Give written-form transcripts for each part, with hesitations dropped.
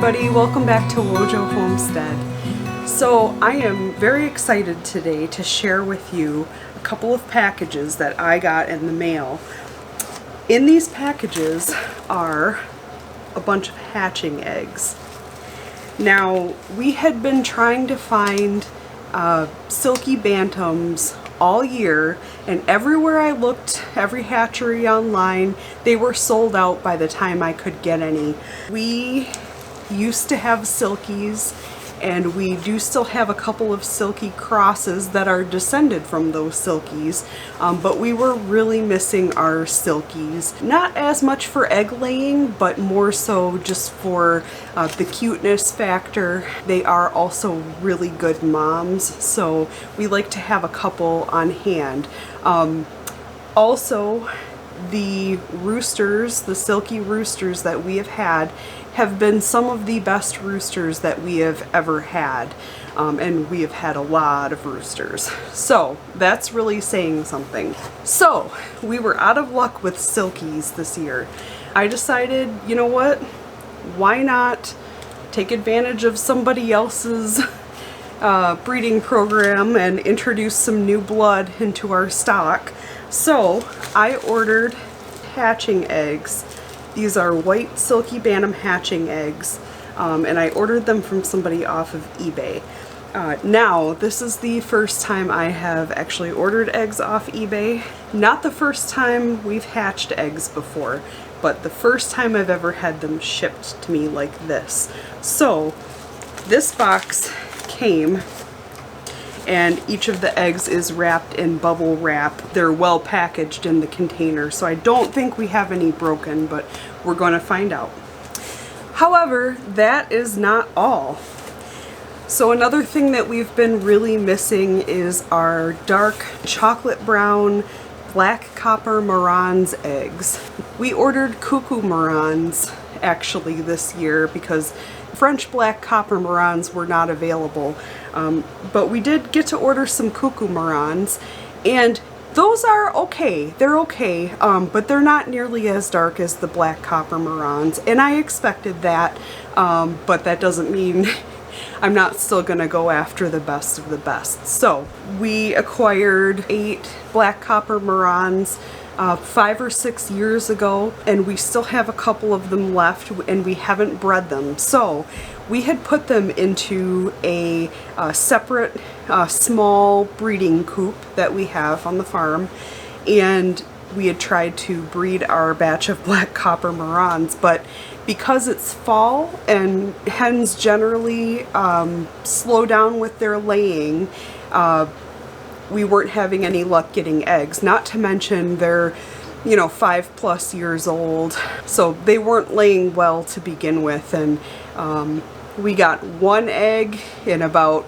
everybody, welcome back to Wojo Homestead. So I am very excited today to share with you a couple of packages that I got in the mail. In these packages are a bunch of hatching eggs. Now, we had been trying to find Silkie Bantams all year, and everywhere I looked, every hatchery online, they were sold out by the time I could get any. We used to have Silkies, and we do still have a couple of Silkie crosses that are descended from those Silkies, but we were really missing our Silkies. Not as much for egg laying, but more so just for the cuteness factor. They are also really good moms, so we like to have a couple on hand. Also, the roosters, the Silkie roosters that we have been some of the best roosters that we have ever had. And we have had a lot of roosters. So that's really saying something. So we were out of luck with Silkies this year. I decided, you know what? Why not take advantage of somebody else's breeding program and introduce some new blood into our stock? So I ordered hatching eggs. These are white Silkie Bantam hatching eggs, and I ordered them from somebody off of eBay. Now, this is the first time I have actually ordered eggs off eBay. Not the first time we've hatched eggs before, but the first time I've ever had them shipped to me like this. So, this box came, and each of the eggs is wrapped in bubble wrap. They're well packaged in the container, so I don't think we have any broken, but we're going to find out. However, that is not all. So another thing that we've been really missing is our dark chocolate brown Black Copper Marans eggs. We ordered Cuckoo Marans actually this year because French Black Copper Marans were not available. But we did get to order some Cuckoo Marans, and those are okay. They're okay, but they're not nearly as dark as the Black Copper Marans, and I expected that, but that doesn't mean I'm not still gonna go after the best of the best. So we acquired 8 Black Copper Marans 5 or 6 years ago, and we still have a couple of them left, and we haven't bred them. So we had put them into a separate small breeding coop that we have on the farm, and we had tried to breed our batch of Black Copper Marans, but because it's fall and hens generally slow down with their laying, we weren't having any luck getting eggs. Not to mention they're, 5+ years old, so they weren't laying well to begin with, and we got 1 egg in about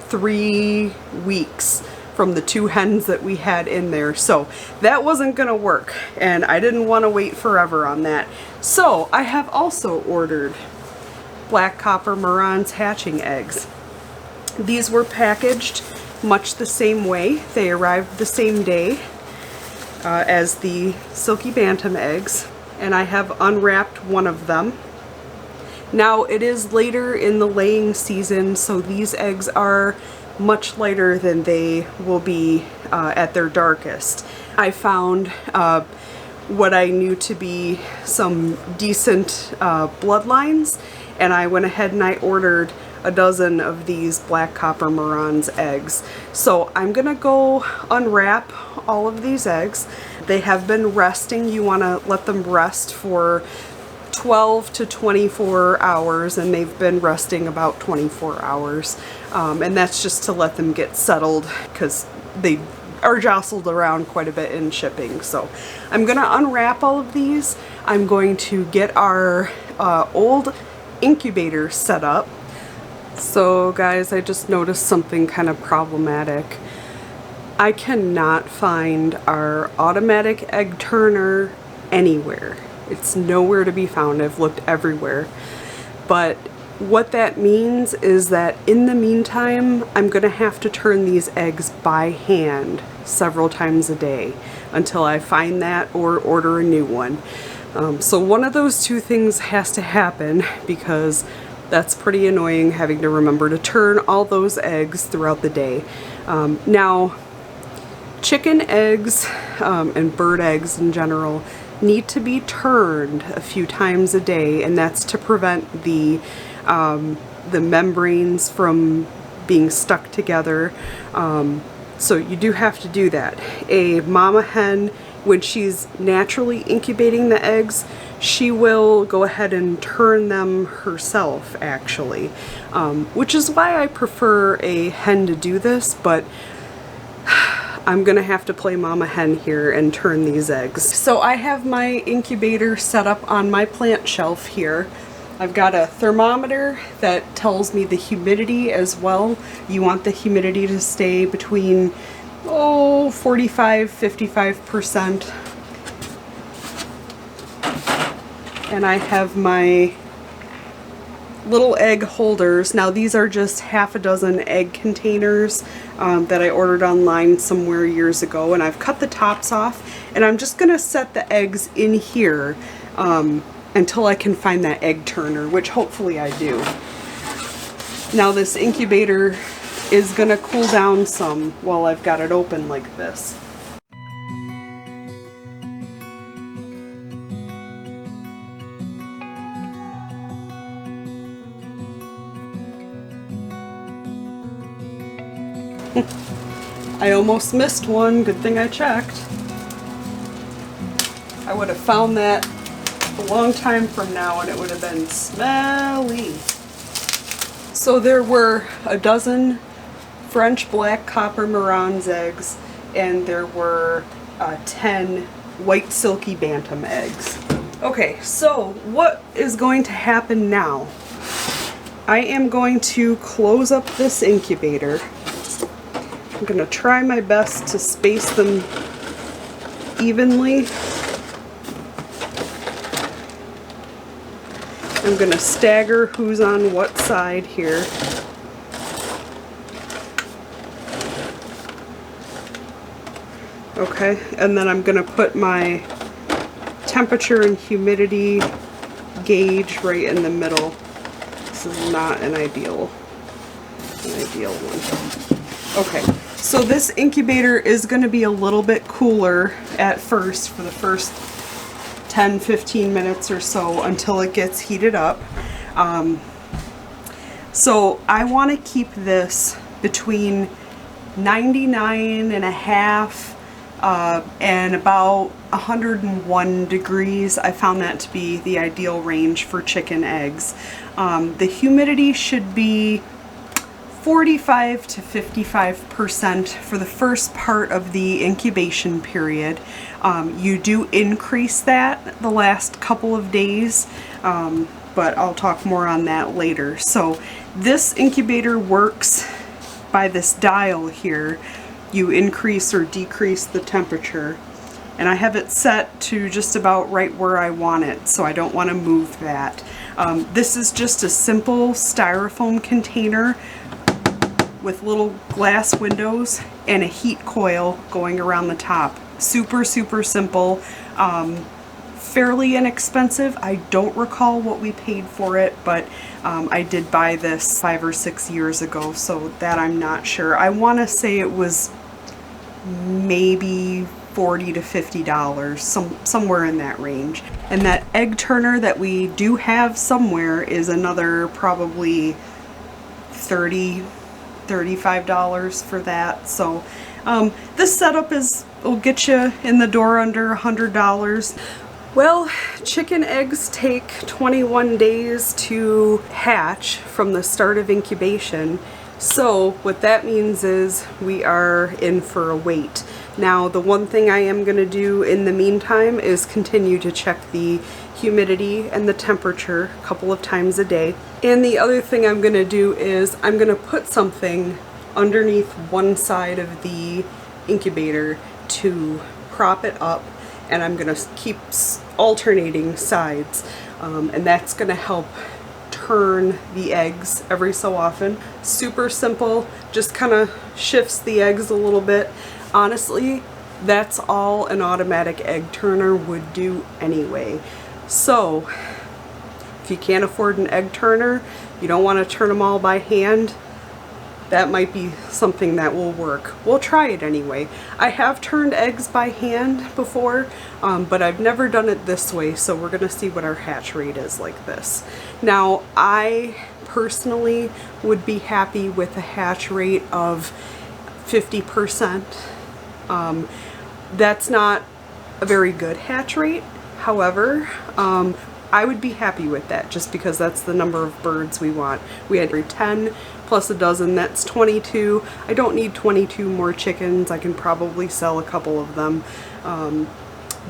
3 weeks from the 2 hens that we had in there, so that wasn't gonna work, and I didn't want to wait forever on that. So I have also ordered Black Copper Marans hatching eggs. These were packaged much the same way. They arrived the same day as the Silkie Bantam eggs, and I have unwrapped one of them. Now, it is later in the laying season, so these eggs are much lighter than they will be at their darkest. I found what I knew to be some decent bloodlines, and I went ahead and I ordered a dozen of these Black Copper Marans eggs. So I'm gonna go unwrap all of these eggs. They have been resting. You want to let them rest for 12 to 24 hours, and they've been resting about 24 hours. And that's just to let them get settled because they are jostled around quite a bit in shipping. So I'm gonna unwrap all of these. I'm going to get our old incubator set up. So guys, I just noticed something kind of problematic. I cannot find our automatic egg turner anywhere. It's nowhere to be found. I've looked everywhere. But what that means is that in the meantime, I'm gonna have to turn these eggs by hand several times a day until I find that or order a new one. So one of those two things has to happen, because that's pretty annoying having to remember to turn all those eggs throughout the day. Now, chicken eggs and bird eggs in general need to be turned a few times a day, and that's to prevent the membranes from being stuck together. So you do have to do that. A mama hen, when she's naturally incubating the eggs, she will go ahead and turn them herself, actually, which is why I prefer a hen to do this, but I'm gonna have to play mama hen here and turn these eggs. So I have my incubator set up on my plant shelf here. I've got a thermometer that tells me the humidity as well. You want the humidity to stay between 45–55%. And I have my little egg holders. Now these are just half a dozen egg containers that I ordered online somewhere years ago, and I've cut the tops off, and I'm just gonna set the eggs in here until I can find that egg turner, which hopefully I do. Now this incubator is gonna cool down some while I've got it open like this. I almost missed one. Good thing I checked. I would have found that a long time from now and it would have been smelly. So there were a dozen French Black Copper Marans eggs, and there were 10 white Silkie Bantam eggs. Okay, so what is going to happen now? I am going to close up this incubator. I'm going to try my best to space them evenly. I'm going to stagger who's on what side here. Okay, and then I'm going to put my temperature and humidity gauge right in the middle. This is not an ideal one. Okay, so this incubator is going to be a little bit cooler at first for the first 10–15 minutes or so until it gets heated up. So I want to keep this between 99.5 and about 101 degrees. I found that to be the ideal range for chicken eggs. The humidity should be 45–55% for the first part of the incubation period. You do increase that the last couple of days, but I'll talk more on that later. So this incubator works by this dial here. You increase or decrease the temperature, and I have it set to just about right where I want it, so I don't want to move that. This is just a simple styrofoam container with little glass windows and a heat coil going around the top. Super simple, fairly inexpensive. I don't recall what we paid for it, but I did buy this 5 or 6 years ago, so that I'm not sure. I want to say it was maybe $40 to $50, somewhere in that range. And that egg turner that we do have somewhere is another probably $35 for that. So this setup will get you in the door under $100. Well, chicken eggs take 21 days to hatch from the start of incubation. So what that means is we are in for a wait. Now, the one thing I am going to do in the meantime is continue to check the humidity and the temperature a couple of times a day. And the other thing I'm going to do is I'm going to put something underneath one side of the incubator to prop it up, and I'm going to keep alternating sides, and that's going to help turn the eggs every so often. Super simple, just kind of shifts the eggs a little bit. Honestly, that's all an automatic egg turner would do anyway. So if you can't afford an egg turner, you don't want to turn them all by hand, that might be something that will work. We'll try it anyway. I have turned eggs by hand before, but I've never done it this way, so we're gonna see what our hatch rate is like this. Now, I personally would be happy with a hatch rate of 50%. That's not a very good hatch rate. However, I would be happy with that just because that's the number of birds we want. We had 10 plus a dozen, that's 22. I don't need 22 more chickens. I can probably sell a couple of them.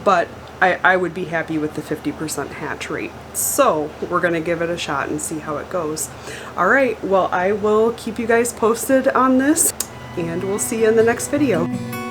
But I would be happy with the 50% hatch rate. So we're gonna give it a shot and see how it goes. All right, well, I will keep you guys posted on this, and we'll see you in the next video.